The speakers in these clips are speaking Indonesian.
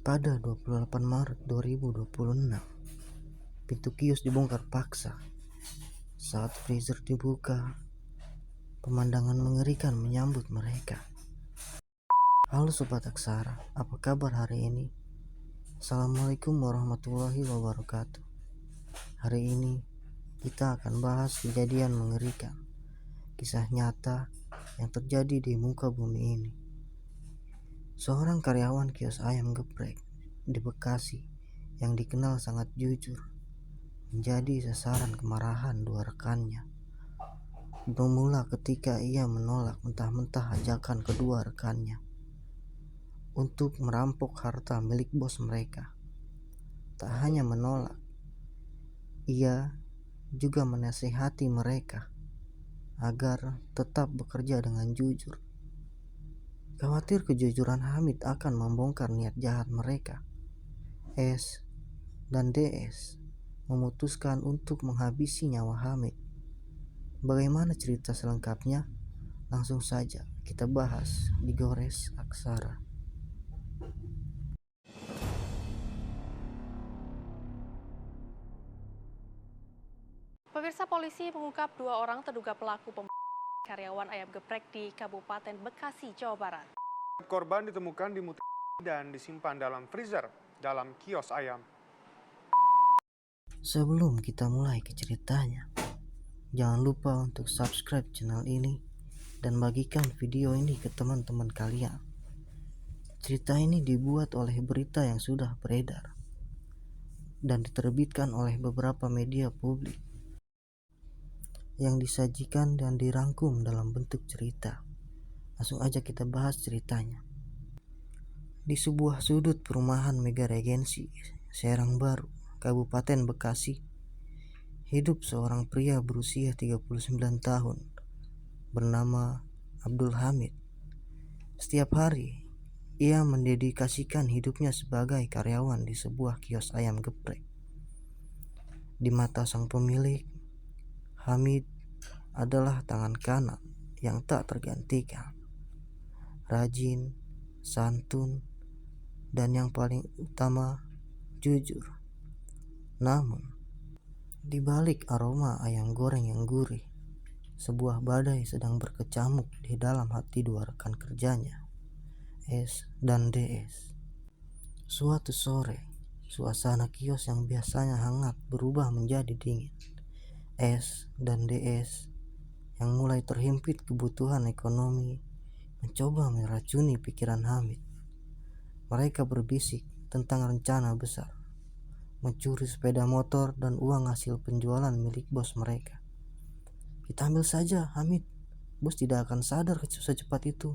Pada 28 Maret 2026, pintu kios dibongkar paksa. Saat freezer dibuka, pemandangan mengerikan menyambut mereka. Halo Sobat Aksara, apa kabar hari ini? Assalamualaikum warahmatullahi wabarakatuh. Hari ini kita akan bahas kejadian mengerikan, kisah nyata yang terjadi di muka bumi ini. Seorang karyawan kios ayam geprek di Bekasi yang dikenal sangat jujur menjadi sasaran kemarahan dua rekannya. Bermula ketika ia menolak mentah-mentah ajakan kedua rekannya untuk merampok harta milik bos mereka. Tak hanya menolak, ia juga menasihati mereka agar tetap bekerja dengan jujur. Khawatir kejujuran Hamid akan membongkar niat jahat mereka, S dan DS memutuskan untuk menghabisi nyawa Hamid. Bagaimana cerita selengkapnya? Langsung saja kita bahas di Gores Aksara. Pemirsa, polisi mengungkap 2 orang terduga pelaku pembunuhan karyawan ayam geprek di Kabupaten Bekasi, Jawa Barat. Korban ditemukan di mutilasi dan disimpan dalam freezer dalam kios ayam. Sebelum kita mulai ke ceritanya, jangan lupa untuk subscribe channel ini dan bagikan video ini ke teman-teman kalian. Cerita ini dibuat oleh berita yang sudah beredar dan diterbitkan oleh beberapa media publik yang disajikan dan dirangkum dalam bentuk cerita. Langsung aja kita bahas ceritanya. Di sebuah sudut perumahan Mega Regensi, Serang Baru, Kabupaten Bekasi, hidup seorang pria berusia 39 tahun bernama Abdul Hamid. Setiap hari, ia mendedikasikan hidupnya sebagai karyawan di sebuah kios ayam geprek. Di mata sang pemilik, Hamid adalah tangan kanan yang tak tergantikan. Rajin, santun, dan yang paling utama, jujur. Namun, di balik aroma ayam goreng yang gurih, sebuah badai sedang berkecamuk di dalam hati dua rekan kerjanya, S dan DS. Suatu sore, suasana kios yang biasanya hangat berubah menjadi dingin. S dan DS yang mulai terhimpit kebutuhan ekonomi mencoba meracuni pikiran Hamid. Mereka berbisik tentang rencana besar, mencuri sepeda motor dan uang hasil penjualan milik bos mereka. Kita ambil saja, Hamid. Bos tidak akan sadar secepat itu.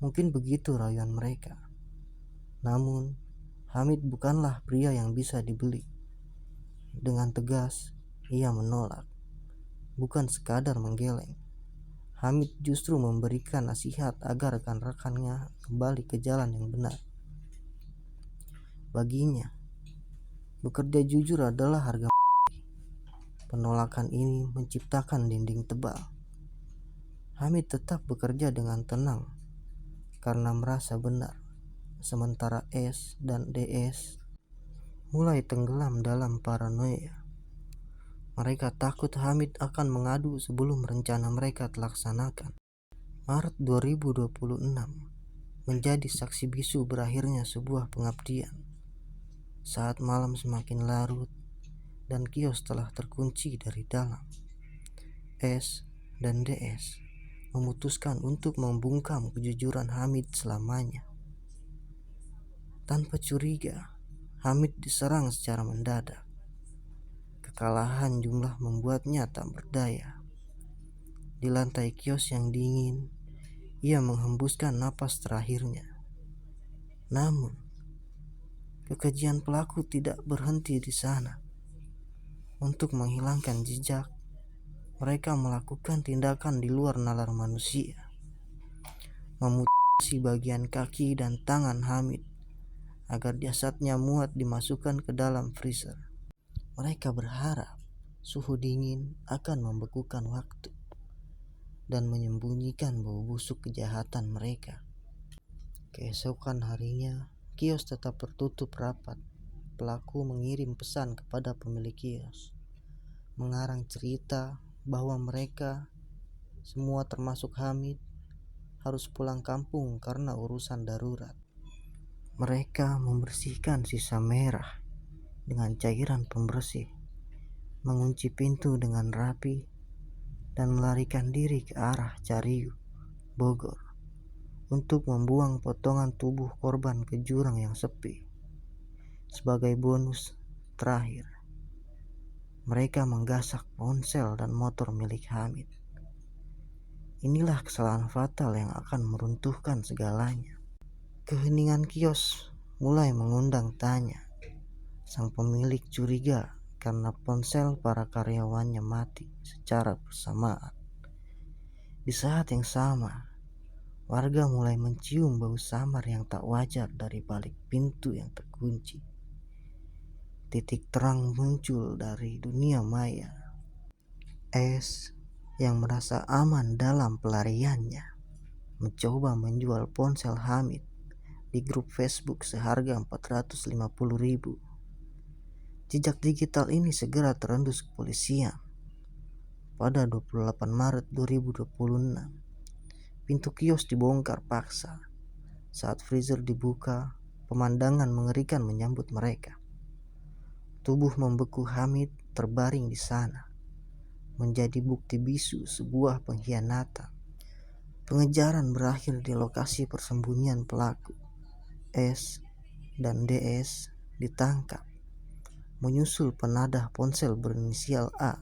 Mungkin begitu rayuan mereka. Namun, Hamid bukanlah pria yang bisa dibeli. Dengan tegas, ia menolak. Bukan sekadar menggeleng. Hamid justru memberikan nasihat agar rekan-rekannya kembali ke jalan yang benar. Baginya, bekerja jujur adalah harga mati. Penolakan ini menciptakan dinding tebal. Hamid tetap bekerja dengan tenang karena merasa benar, sementara S dan DS mulai tenggelam dalam paranoia. Mereka takut Hamid akan mengadu sebelum rencana mereka terlaksanakan. Maret 2026 menjadi saksi bisu berakhirnya sebuah pengabdian. Saat malam semakin larut dan kios telah terkunci dari dalam, S dan DS memutuskan untuk membungkam kejujuran Hamid selamanya. Tanpa curiga, Hamid diserang secara mendadak. Kekalahan jumlah membuatnya tak berdaya. Di lantai kios yang dingin, ia menghembuskan napas terakhirnya. Namun, kekejian pelaku tidak berhenti di sana. Untuk menghilangkan jejak, mereka melakukan tindakan di luar nalar manusia. Memutilasi bagian kaki dan tangan Hamid agar jasadnya muat dimasukkan ke dalam freezer. Mereka berharap suhu dingin akan membekukan waktu dan menyembunyikan bau busuk kejahatan mereka. Keesokan harinya, kios tetap tertutup rapat, pelaku mengirim pesan kepada pemilik kios, mengarang cerita bahwa mereka semua termasuk Hamid harus pulang kampung karena urusan darurat. Mereka membersihkan sisa merah dengan cairan pembersih, mengunci pintu dengan rapi, dan melarikan diri ke arah Cariu, Bogor, untuk membuang potongan tubuh korban ke jurang yang sepi. Sebagai bonus terakhir, mereka menggasak ponsel dan motor milik Hamid. Inilah kesalahan fatal yang akan meruntuhkan segalanya. Keheningan kios mulai mengundang tanya. Sang pemilik curiga karena ponsel para karyawannya mati secara bersamaan. Di saat yang sama, warga mulai mencium bau samar yang tak wajar dari balik pintu yang terkunci. Titik terang muncul dari dunia maya. S yang merasa aman dalam pelariannya mencoba menjual ponsel Hamid di grup Facebook seharga 450.000. Jejak digital ini segera terendus kepolisian. Pada 28 Maret 2026, pintu kios dibongkar paksa. Saat freezer dibuka, pemandangan mengerikan menyambut mereka. Tubuh membeku Hamid terbaring di sana, menjadi bukti bisu sebuah pengkhianatan. Pengejaran berakhir di lokasi persembunyian pelaku. S dan DS ditangkap, menyusul penadah ponsel berinisial A.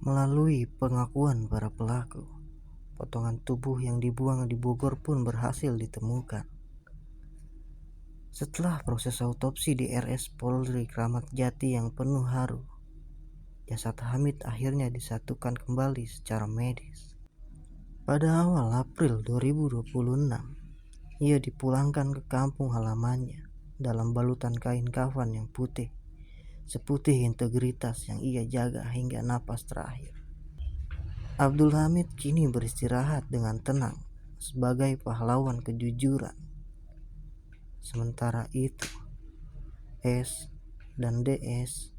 Melalui pengakuan para pelaku, potongan tubuh yang dibuang di Bogor pun berhasil ditemukan. Setelah proses autopsi di RS Polri Kramat Jati yang penuh haru, jasad Hamid akhirnya disatukan kembali secara medis. Pada awal April 2026, ia dipulangkan ke kampung halamannya dalam balutan kain kafan yang putih, seputih integritas yang ia jaga hingga napas terakhir. Abdul Hamid kini beristirahat dengan tenang sebagai pahlawan kejujuran. Sementara itu, S dan DS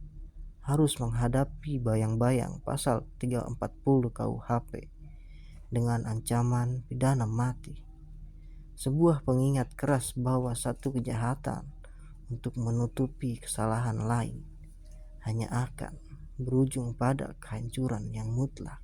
harus menghadapi bayang-bayang pasal 340 KUHP dengan ancaman pidana mati. Sebuah pengingat keras bahwa satu kejahatan untuk menutupi kesalahan lain hanya akan berujung pada kehancuran yang mutlak.